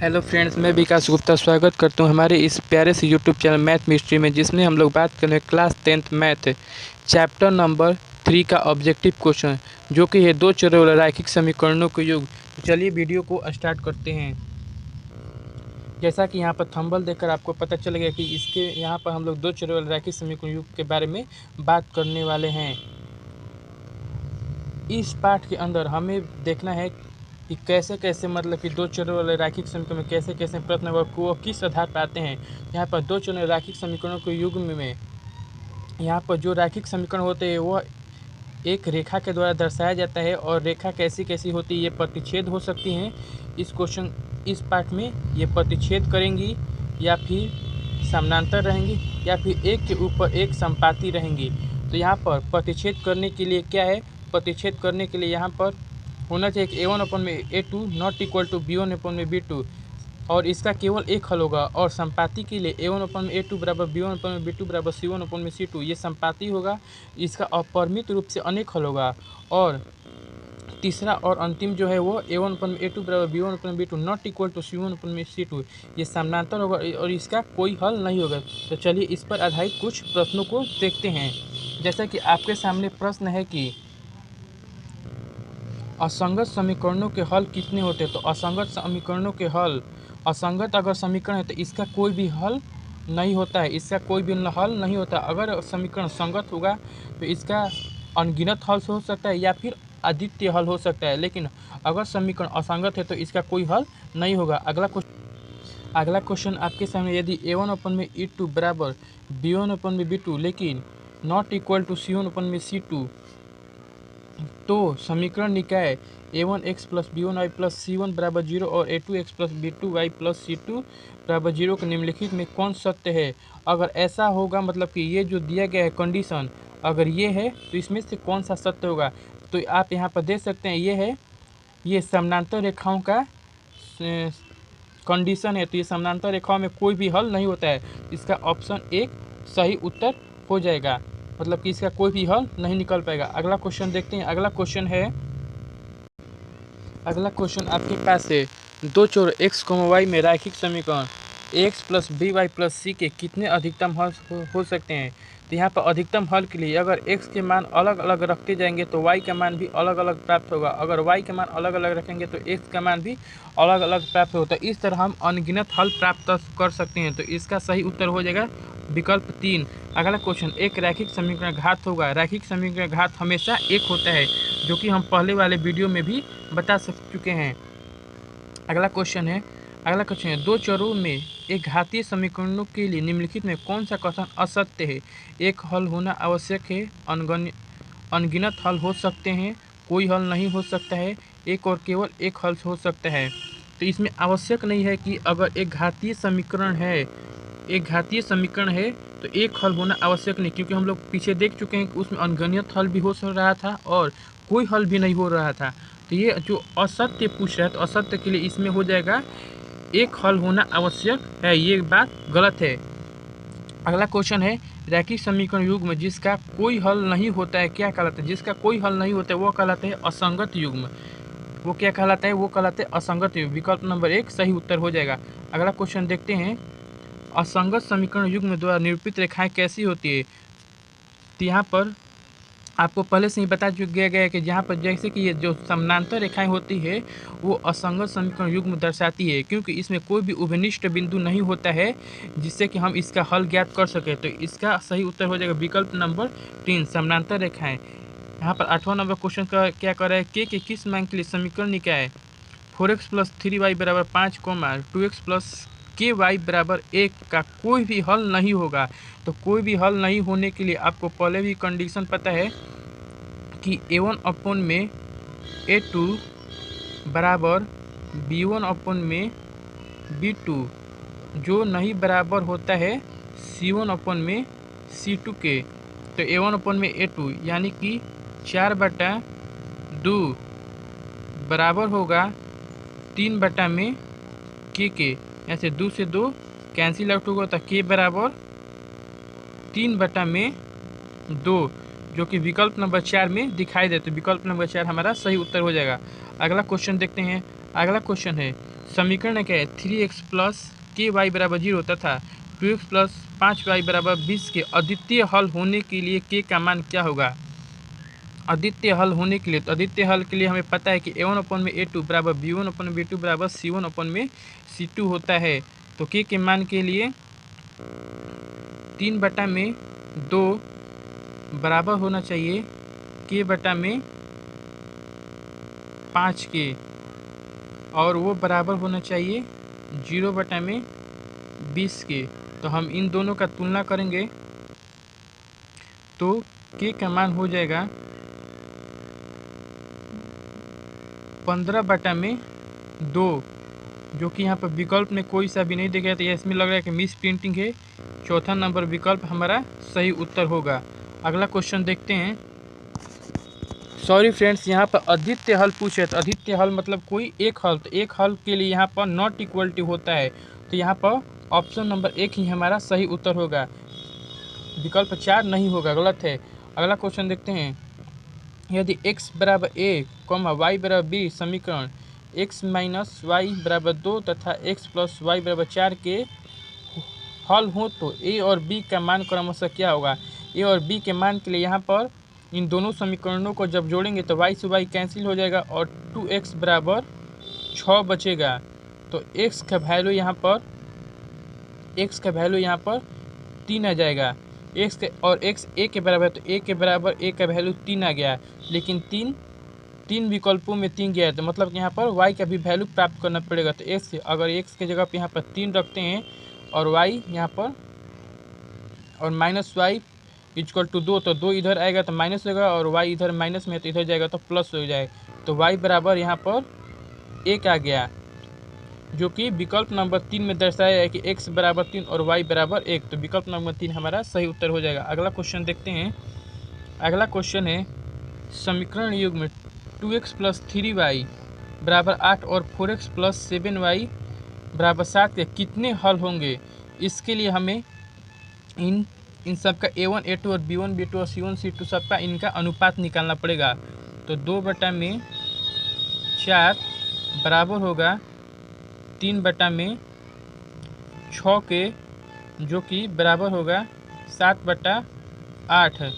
Hello friends, मैं विकास गुप्ता स्वागत करता हूं हमारे इस प्यारे से यूट्यूब चैनल मैथ मिस्ट्री में, जिसमें हम लोग बात करें class 10th math chapter number 3 का ऑब्जेक्टिव क्वेश्चन, जो कि है दो चरों वाले रैखिक समीकरणों के योग। चलिए वीडियो को स्टार्ट करते हैं। जैसा कि यहाँ पर थंबनेल देखकर आपको पता चल गया कि इसके यहाँ पर हम लोग दो चरों वाले रैखिक समीकरण युग के बारे में बात करने वाले हैं। इस पाठ के अंदर हमें देखना है कि कैसे कैसे मतलब कि दो चरों वाले रैखिक समीकरण में कैसे कैसे प्रश्न वो किस आधार पर आते हैं। यहाँ पर दो चरों रैखिक समीकरणों के युग में यहाँ पर जो रैखिक समीकरण होते हैं वह एक रेखा के द्वारा दर्शाया जाता है, और रेखा कैसी कैसी होती है, ये प्रतिच्छेद हो सकती हैं। इस पाठ में ये प्रतिच्छेद करेंगी, या फिर समानांतर रहेंगी, या फिर एक के ऊपर एक संपाती रहेंगी। तो यहाँ पर प्रतिच्छेद करने के लिए क्या है, प्रतिच्छेद करने के लिए यहाँ पर होना चाहिए कि a1/a2 not equal to b1/b2, और इसका केवल एक हल होगा। और संपाती के लिए a1/a2 बराबर b1/b2 बराबर c1/c2, ये संपाती होगा। इसका अपरिमित रूप से अनेक हल होगा। और तीसरा और अंतिम जो है वो a1/a2 बराबर b1/b2 not equal to c1/c2, ये समानांतर होगा और इसका कोई हल नहीं होगा। तो चलिए इस पर आधारित कुछ प्रश्नों को देखते हैं। जैसा कि आपके सामने प्रश्न है कि असंगत समीकरणों के हल कितने होते हैं। तो असंगत समीकरणों के हल, असंगत अगर समीकरण है तो इसका कोई भी हल नहीं होता है, इसका कोई भी हल नहीं होता। अगर समीकरण संगत होगा तो इसका अनगिनत हल हो सकता है या फिर अद्वितीय हल हो सकता है, लेकिन अगर समीकरण असंगत है तो इसका कोई हल नहीं होगा। अगला क्वेश्चन आपके सामने, यदि a1/e2 बराबर b1/b2 लेकिन नॉट इक्वल टू c1/c2, तो समीकरण निकाय a1x plus b1y plus c1 बराबर 0 और a2x plus b2y plus c2 बराबर 0 के निम्नलिखित में कौन सत्य है। अगर ऐसा होगा, मतलब कि ये जो दिया गया है कंडीशन अगर ये है, तो इसमें से कौन सा सत्य होगा। तो आप यहाँ पर देख सकते हैं ये है, ये समानांतर रेखाओं का कंडीशन है। तो ये समानांतर रेखाओं में कोई भी हल नहीं होता है, इसका ऑप्शन एक सही उत्तर हो जाएगा, मतलब कि इसका कोई भी हल नहीं निकल पाएगा। अगला क्वेश्चन देखते हैं। अगला क्वेश्चन आपके पास है, दो चर x, y में रैखिक समीकरण ax plus by plus c के कितने अधिकतम हल हो सकते हैं। तो यहाँ पर अधिकतम हल के लिए अगर x के मान अलग अलग रखते जाएंगे तो y का मान भी अलग अलग प्राप्त होगा। अगर y के मान अलग अलग रखेंगे तो x का मान भी अलग अलग प्राप्त होता है। इस तरह हम अनगिनत हल प्राप्त कर सकते हैं। तो इसका सही उत्तर हो जाएगा विकल्प 3। अगला क्वेश्चन, एक रैखिक समीकरण घात होगा। रैखिक समीकरण घात हमेशा एक होता है, जो कि हम पहले वाले वीडियो में भी बता चुके हैं। अगला क्वेश्चन है, दो चरों में एक घातीय समीकरणों के लिए निम्नलिखित में कौन सा कथन असत्य है। एक हल होना आवश्यक है, अनगिनत हल हो सकते हैं, कोई हल नहीं हो सकता है, एक और केवल एक हल हो सकता है। तो इसमें आवश्यक नहीं है कि अगर एक घातीय समीकरण है तो एक हल होना आवश्यक नहीं, क्योंकि हम लोग पीछे देख चुके हैं कि उसमें अनगिनत हल भी हो रहा था और कोई हल भी नहीं हो रहा था। तो ये जो असत्य पूछ रहा है, तो असत्य के लिए इसमें हो जाएगा एक हल होना आवश्यक है, ये बात गलत है। अगला क्वेश्चन है, रैखिक समीकरण युग्म जिसका कोई हल नहीं होता है क्या कहलाता है। जिसका कोई हल नहीं होता है वो कहलाता है असंगत युग्म। वो क्या कहलाता है, वो कहलाते हैं असंगत युग्म। विकल्प नंबर 1 सही उत्तर हो जाएगा। अगला क्वेश्चन देखते हैं, असंगत समीकरण युग्म द्वारा निरूपित रेखाएं कैसी होती है। तो यहाँ पर आपको पहले से ही बता दिया गया है कि जहाँ पर जैसे कि ये जो समानांतर रेखाएं होती है वो असंगत समीकरण युग्म दर्शाती है, क्योंकि इसमें कोई भी उभयनिष्ठ बिंदु नहीं होता है जिससे कि हम इसका हल ज्ञात कर सकें। तो इसका सही उत्तर हो जाएगा विकल्प नंबर 3 समानांतर रेखाएं। यहाँ पर 8वां नंबर क्वेश्चन का क्या कर रहा है, के किस मान के लिए समीकरण निकाय 4x प्लस 3y बराबर 5, 2x प्लस के वाई बराबर 1 का कोई भी हल नहीं होगा। तो कोई भी हल नहीं होने के लिए आपको पहले भी कंडीशन पता है कि a1/a2 बराबर b1/b2 जो नहीं बराबर होता है c1/c2 के। तो a1/a2 यानी कि 4/2 बराबर होगा 3/k के। ऐसे 2 से 2 कैंसिल आउट होगा, तो k बराबर 3/2, जो कि विकल्प नंबर 4 में दिखाई देते। विकल्प नंबर 4 हमारा सही उत्तर हो जाएगा। अगला क्वेश्चन देखते हैं। अगला क्वेश्चन है, समीकरण क्या है 3x प्लस के वाई बराबर 0 तथा 2x प्लस 5y बराबर 20 के अद्वितीय हल होने के लिए के का मान क्या होगा। अद्वितीय हल होने के लिए, तो अद्वितीय हल के लिए हमें पता है कि a1/a2 बराबर b1/b2 बराबर c1/c2 होता है। तो के मान के लिए 3/2 बराबर होना चाहिए k/5 के, और वो बराबर होना चाहिए 0/20 के। तो हम इन दोनों का तुलना करेंगे तो के का मान हो जाएगा 15/2, जो कि यहाँ पर विकल्प में कोई सा भी नहीं दिया गया, तो इसमें लग रहा है कि मिस प्रिंटिंग है। चौथा नंबर विकल्प हमारा सही उत्तर होगा। अगला क्वेश्चन देखते हैं। सॉरी फ्रेंड्स, यहाँ पर अद्वितीय हल पूछे, तो अद्वितीय हल मतलब कोई एक हल, तो एक हल के लिए यहाँ पर नॉट इक्वलिटी होता है, तो यहाँ पर ऑप्शन नंबर 1 ही हमारा सही उत्तर होगा, विकल्प 4 नहीं होगा, गलत है। अगला क्वेश्चन देखते हैं। यदि x बराबर a, y बराबर b समीकरण x माइनस वाई बराबर 2 तथा x प्लस वाई बराबर 4 के हल हो तो a और b का मान क्रमशः क्या होगा। a और b के मान के लिए यहाँ पर इन दोनों समीकरणों को जब जोड़ेंगे तो y से y कैंसिल हो जाएगा और 2x बराबर 6 बचेगा। तो x का वैल्यू यहाँ पर 3 आ जाएगा। x के और x a के बराबर है, तो a के बराबर a का वैल्यू 3 आ गया, लेकिन तीन विकल्पों में 3 गया है, तो मतलब कि यहाँ पर y का भी वैल्यू प्राप्त करना पड़ेगा। तो x अगर x के जगह पे यहाँ पर 3 रखते हैं और y यहाँ पर और माइनस वाई इक्वल टू 2, तो 2 इधर आएगा तो माइनस होगा, और y इधर माइनस में तो इधर जाएगा तो प्लस हो जाएगा। तो y बराबर यहाँ पर 1 आ गया, जो कि विकल्प नंबर 3 में दर्शाया है कि x बराबर 3 और y बराबर 1, तो विकल्प नंबर 3 हमारा सही उत्तर हो जाएगा। अगला क्वेश्चन देखते हैं। अगला क्वेश्चन है समीकरण युग्म 2x प्लस 3y बराबर 8 और 4x प्लस 7y बराबर 7 के कितने हल होंगे। इसके लिए हमें इन सब का a1 a2 और b1 b2 और c1 c2 सबका इनका अनुपात निकालना पड़ेगा। तो 2/4 बराबर होगा 3/6 के, जो कि बराबर होगा 7/8।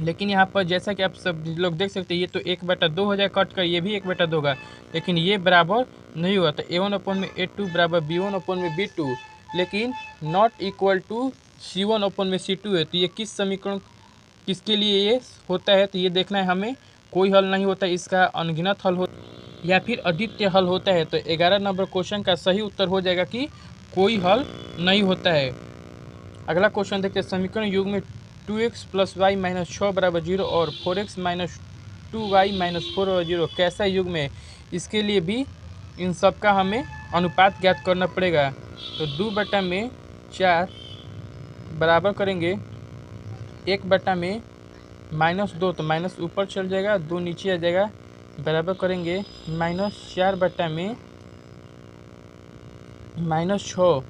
लेकिन यहाँ पर जैसा कि आप सब लोग देख सकते हैं, ये तो 1/2 हो जाएगा कट कर, ये भी 1/2 होगा, लेकिन ये बराबर नहीं हुआ। तो a1/a2 बराबर b1/b2, लेकिन नॉट इक्वल टू c1/c2 है। तो ये किस समीकरण किसके लिए ये होता है, तो ये देखना है हमें। कोई हल नहीं होता, इसका अनगिनत हल हो या फिर अद्वितीय हल होता है। तो 11 नंबर क्वेश्चन का सही उत्तर हो जाएगा कि कोई हल नहीं होता है। अगला क्वेश्चन देखते हैं। समीकरण युग्म में 2x प्लस वाई माइनस 6 बराबर 0 और 4x माइनस 2y माइनस 4 बराबर 0 कैसा युग्म है। इसके लिए भी इन सब का हमें अनुपात ज्ञात करना पड़ेगा। तो 2/4 बराबर करेंगे 1/-2, तो माइनस ऊपर चल जाएगा, 2 नीचे आ जाएगा, बराबर करेंगे -4/-6।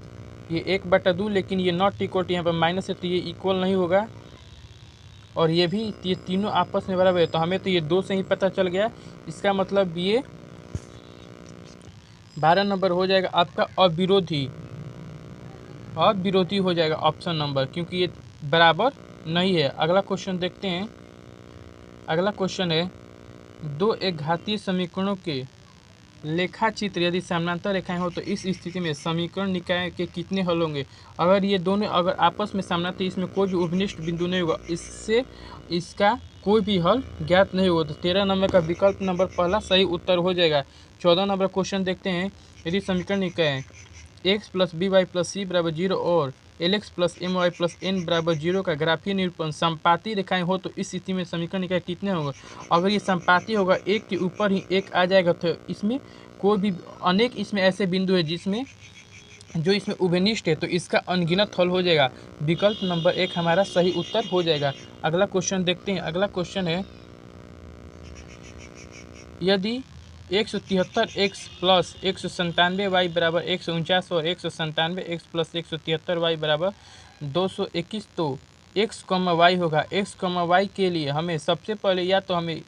ये 1/2, लेकिन ये नॉट इक्वल टू यहाँ पर माइनस है, तो ये इक्वल नहीं होगा, और ये भी, ये तीनों आपस में बराबर है। तो हमें तो ये 2 से ही पता चल गया, इसका मतलब ये 12 नंबर हो जाएगा आपका अविरोधी हो जाएगा ऑप्शन नंबर, क्योंकि ये बराबर नहीं है। अगला क्वेश्चन देखते हैं। अगला क्वेश्चन है 2 एक घातीय समीकरणों के लेखा चित्र यदि समानांतर रेखाएं हो तो इस स्थिति में समीकरण निकाय के कितने हल होंगे। अगर ये दोनों अगर आपस में समानांतर, इसमें कोई भी उपनिष्ठ बिंदु नहीं होगा, इससे इसका कोई भी हल ज्ञात नहीं होगा। तो 13 नंबर का विकल्प नंबर पहला सही उत्तर हो जाएगा। 14 नंबर क्वेश्चन देखते हैं। यदि समीकरण निकाय x plus b y plus c बराबर 0 और l x plus m y plus n बराबर 0 का ग्राफीय निरूपण संपाती रेखाएं हो तो इस स्थिति में समीकरण निकाय कितने होंगे। अगर ये संपाती होगा, एक के ऊपर ही एक आ जाएगा, तो इसमें कोई भी अनेक इसमें ऐसे बिंदु है जिसमें जो इसमें उभयनिष्ठ है, तो इसका अनगिनत हल हो जाएगा। विकल्प नंबर 1 हमारा सही उत्तर हो जाएगा। अगला क्वेश्चन देखते हैं। अगला क्वेश्चन है यदि 173x प्लस 197y बराबर 149 और 197x प्लस 173y बराबर 221, तो x, y होगा। x, y के लिए हमें सबसे पहले या तो हमें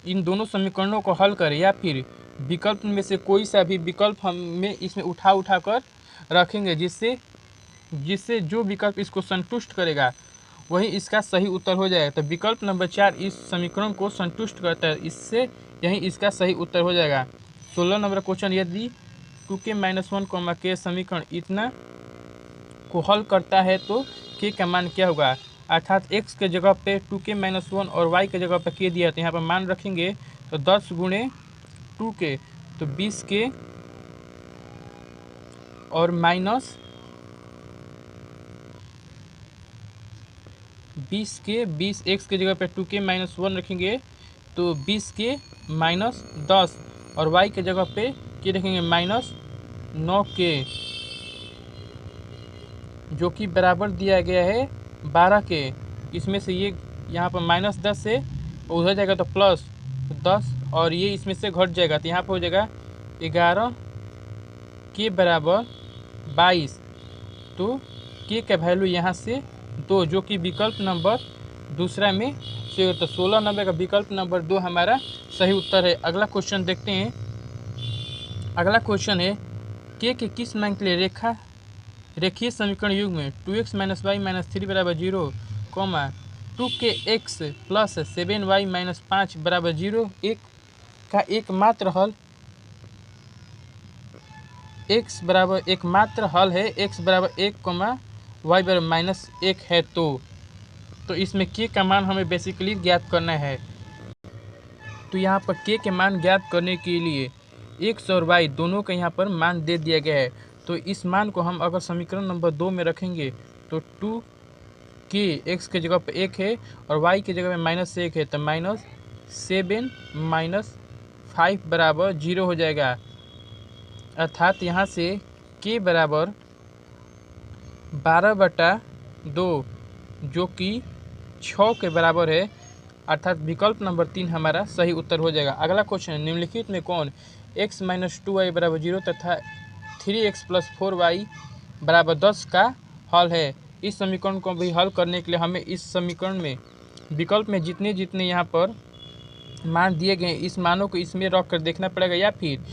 इन दोनों समीकरणों को हल करें, या फिर विकल्प में से कोई सा भी विकल्प हमें इसमें उठा कर रखेंगे, जिससे जो विकल्प इसको संतुष्ट करेगा वही इसका सही उत्तर हो जाएगा। तो विकल्प नंबर 4 इस समीकरण को संतुष्ट करता है, इससे यही इसका सही उत्तर हो जाएगा। 16 नंबर क्वेश्चन, यदि 2k-1, के समीकरण इतना को हल करता है तो k का मान क्या होगा। अर्थात x के जगह पे 2k-1 और y के जगह पे k दिया है, तो यहाँ पर मान रखेंगे तो 10 गुणे 2k तो 20k और माइनस 20k, 20x के जगह पे 2k-1 रखेंगे तो 20k माइनस 10 और y के जगह पे k रखेंगे माइनस 9k, जो कि बराबर दिया गया है 12k। इसमें से ये यहाँ पर माइनस 10 से उधर जाएगा तो प्लस 10 और ये इसमें से घट जाएगा, तो यहाँ पर हो जाएगा 11 के बराबर 22। तो k का वैल्यू यहाँ से 2, जो कि विकल्प नंबर दूसरा में से, तो 16 नंबर का विकल्प नंबर 2 हमारा सही उत्तर है। अगला क्वेश्चन देखते हैं। अगला क्वेश्चन है k के किस मान के लिए रेखीय समीकरण युग्म में 2x - y - 3 बराबर 0, 2kx प्लस 7y - 5 बराबर 0 का एकमात्र हल x बराबर एकमात्र हल है x बराबर 1, y बराबर -1 है। तो इसमें k का मान हमें बेसिकली ज्ञात करना है। तो यहाँ पर k के मान ज्ञात करने के लिए x और y दोनों का यहाँ पर मान दे दिया गया है। तो इस मान को हम अगर समीकरण नंबर 2 में रखेंगे तो 2k x के जगह पर 1 है और y के जगह में -1 है, तो -7 - 5 बराबर 0 हो जाएगा। अर्थात यहाँ से k बराबर 12/2 जो कि 6 के बराबर है, अर्थात विकल्प नंबर 3 हमारा सही उत्तर हो जाएगा। अगला क्वेश्चन, निम्नलिखित में कौन x - 2y बराबर 0 तथा 3x + 4y बराबर 10 का हल है। इस समीकरण को भी हल करने के लिए हमें इस समीकरण में विकल्प में जितने जितने यहाँ पर मान दिए गए इस मानों को इसमें रख कर देखना पड़ेगा, या फिर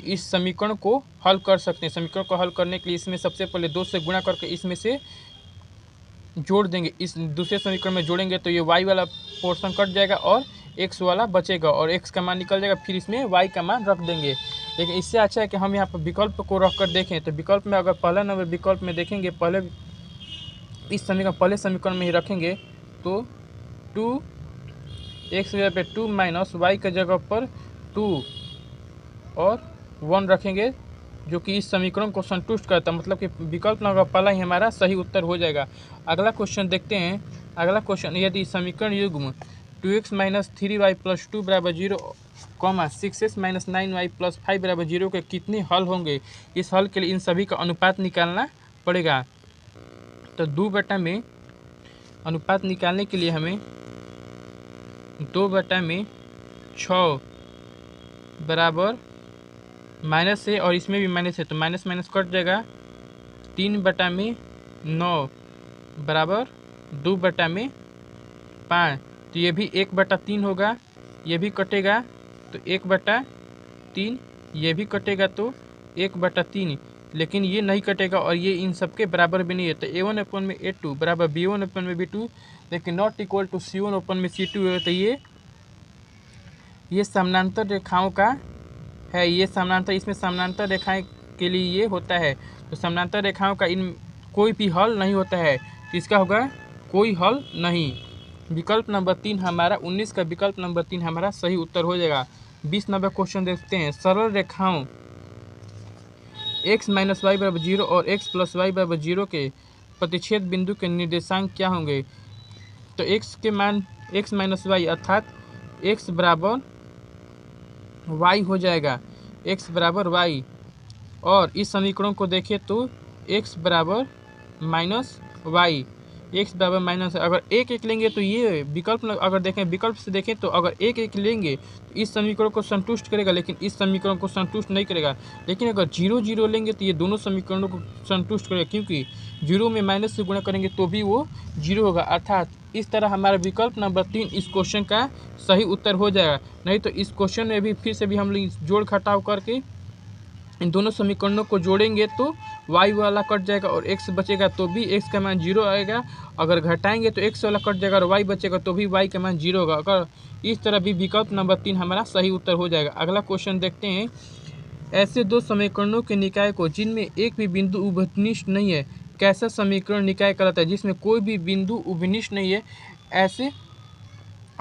इस समीकरण को हल कर सकते हैं। समीकरण को हल करने के लिए इसमें सबसे पहले 2 से गुणा करके इसमें से जोड़ देंगे, इस दूसरे समीकरण में जोड़ेंगे तो ये y वाला पोर्शन कट जाएगा और x वाला बचेगा और x का मान निकल जाएगा, फिर इसमें y का मान रख देंगे। लेकिन इससे अच्छा है कि हम यहाँ पर विकल्प को रख कर देखें। तो विकल्प में अगर पहला नंबर विकल्प में देखेंगे, पहले इस समीकरण पहले समीकरण में ही रखेंगे तो 2x की जगह पे 2 माइनस y के जगह पर 2 और 1 रखेंगे, जो कि इस समीकरण को संतुष्ट करता है, मतलब कि विकल्प नंबर पहला ही हमारा सही उत्तर हो जाएगा। अगला क्वेश्चन देखते हैं। अगला क्वेश्चन, यदि समीकरण युग्म 2x - 3y + 2 बराबर 0, 6x - 9y + 5 बराबर 0 के कितने हल होंगे। इस हल के लिए इन सभी का अनुपात निकालना पड़ेगा। तो 2 में अनुपात निकालने के लिए हमें 2/6 बराबर माइनस है और इसमें भी माइनस है, तो माइनस माइनस कट जाएगा। 3/9 बराबर 2/5, तो ये भी 1/3 होगा, ये भी कटेगा तो 1/3, ये भी कटेगा तो 1/3, लेकिन ये नहीं कटेगा और ये इन सबके बराबर भी नहीं है। तो A1/A2 बराबर B1/B2, लेकिन नॉट इक्वल टू C1/C2 है। तो ये समानांतर रेखाओं का है, ये समानांतर, इसमें समानांतर रेखाएं के लिए ये होता है। तो समानांतर रेखाओं का इन कोई भी हल नहीं होता है, तो इसका होगा कोई हल नहीं। विकल्प नंबर 3 हमारा 19 का विकल्प नंबर 3 हमारा सही उत्तर हो जाएगा। 20 नंबर क्वेश्चन देखते हैं। सरल रेखाओं x - y बराबर 0 और x + y बराबर 0 के प्रतिच्छेद बिंदु के निर्देशांक क्या होंगे। तो x के मान x - y अर्थात x बराबर y हो जाएगा, x बराबर y। और इस समीकरण को देखें तो x बराबर -y, एक्स बराबर माइनस, अगर एक एक लेंगे तो ये विकल्प अगर देखें विकल्प से देखें तो अगर एक एक लेंगे तो इस समीकरण को संतुष्ट करेगा, लेकिन इस समीकरण को संतुष्ट नहीं करेगा। लेकिन अगर 0 0 लेंगे तो ये दोनों समीकरणों को संतुष्ट करेगा, क्योंकि 0 में माइनस से गुणा करेंगे तो भी वो 0 होगा। अर्थात इस तरह हमारा विकल्प नंबर 3 इस क्वेश्चन का सही उत्तर हो जाएगा। नहीं तो इस क्वेश्चन में भी फिर से भी हम लोग जोड़ घटाव करके इन दोनों समीकरणों को जोड़ेंगे तो y वाला कट जाएगा और x बचेगा तो भी x का मान 0 आएगा। अगर घटाएंगे तो x वाला कट जाएगा और y बचेगा तो भी y का मान 0 होगा। अगर इस तरह भी विकल्प नंबर 3 हमारा सही उत्तर हो जाएगा। अगला क्वेश्चन देखते हैं। ऐसे दो समीकरणों के निकाय को जिनमें एक भी बिंदु उभयनिष्ठ नहीं है, कैसा समीकरण निकाय कहलाता है? जिसमें कोई भी बिंदु उभयनिष्ठ नहीं है, ऐसे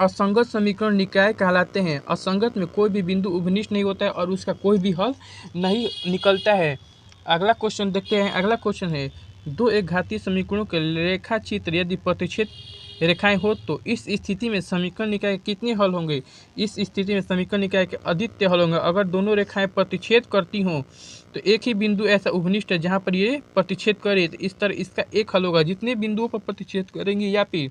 असंगत समीकरण निकाय कहलाते हैं। असंगत में कोई भी बिंदु उभयनिष्ठ नहीं होता है और उसका कोई भी हल नहीं निकलता है। अगला क्वेश्चन देखते हैं। अगला क्वेश्चन है, दो एक घातीय समीकरणों के रेखा चित्र यदि प्रतिच्छेद रेखाएं हो तो इस स्थिति में समीकरण निकाय के कितने हल होंगे? इस स्थिति में समीकरण निकाय के अधिकतर हल होंगे। अगर दोनों रेखाएं प्रतिच्छेद करती हों तो एक ही बिंदु ऐसा उभयनिष्ठ है जहाँ पर ये प्रतिच्छेद करे, तो इस तरह इसका एक हल होगा। जितने बिंदुओं पर प्रतिच्छेद करेंगी या फिर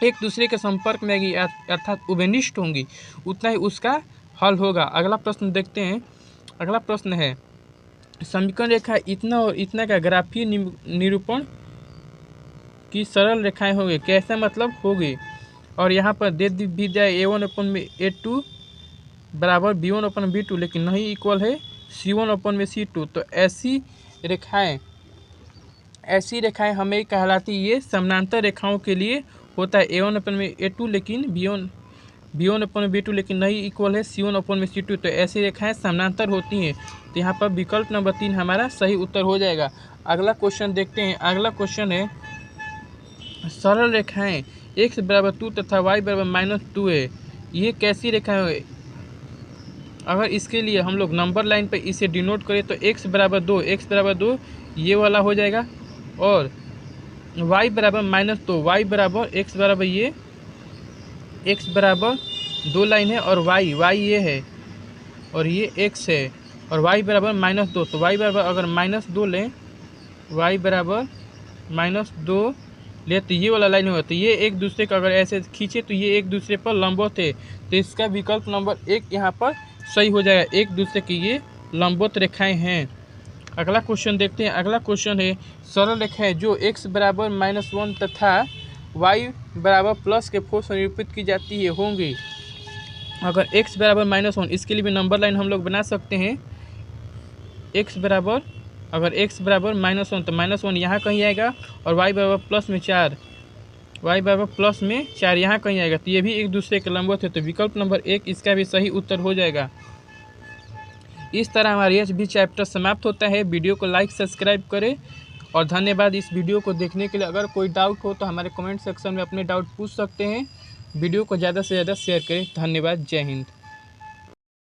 एक दूसरे के संपर्क में आएगी अर्थात उभयनिष्ठ होंगी, उतना ही उसका हल होगा। अगला प्रश्न देखते हैं। अगला प्रश्न है, समीकरण रेखा इतना और इतना का ग्राफीय निरूपण की सरल रेखाएं होंगे, कैसा मतलब होगी? और यहाँ पर दे भी जाए a1/a2 बराबर b1/b2, लेकिन नहीं इक्वल है c1/c2। तो ऐसी रेखाएं हमें कहलाती, ये समानांतर रेखाओं के लिए होता है a1/a2 लेकिन b1/b2 लेकिन नहीं इक्वल है c1/c2। तो ऐसी रेखाएं समानांतर होती हैं। तो यहाँ पर विकल्प नंबर 3 हमारा सही उत्तर हो जाएगा। अगला क्वेश्चन देखते हैं। अगला क्वेश्चन है, सरल रेखाएं x बराबर 2 तथा y बराबर -2 है, ये कैसी रेखाएं है? अगर इसके लिए हम लोग नंबर लाइन पर इसे डिनोट करें तो x बराबर 2 ये वाला हो जाएगा, और y बराबर -2, y बराबर x बराबर ये x बराबर 2 लाइन है और y ये है और ये x है, और y बराबर -2। तो y बराबर अगर -2 लें, y बराबर -2 ले तो ये वाला लाइन होगा। तो ये एक दूसरे का अगर ऐसे खींचे तो ये एक दूसरे पर लंबवत है। तो इसका विकल्प नंबर 1 यहाँ पर सही हो जाएगा। एक दूसरे की ये लंबवत रेखाएं हैं। अगला क्वेश्चन देखते हैं। अगला क्वेश्चन है, सरल रेखाएं जो x बराबर -1 तथा y बराबर प्लस के 4 से निरूपित की जाती है होंगी। अगर x बराबर -1, इसके लिए भी नंबर लाइन हम लोग बना सकते हैं। x बराबर अगर x बराबर -1 तो -1 यहाँ कहीं आएगा, और y बराबर प्लस में 4 यहाँ कहीं आएगा। तो ये भी एक दूसरे के लंबवत है। तो विकल्प नंबर 1 इसका भी सही उत्तर हो जाएगा। इस तरह हमारा यह भी चैप्टर समाप्त होता है। वीडियो को लाइक सब्सक्राइब करें और धन्यवाद इस वीडियो को देखने के लिए। अगर कोई डाउट हो तो हमारे कमेंट सेक्शन में अपने डाउट पूछ सकते हैं। वीडियो को ज़्यादा से ज़्यादा शेयर करें। धन्यवाद। जय हिंद।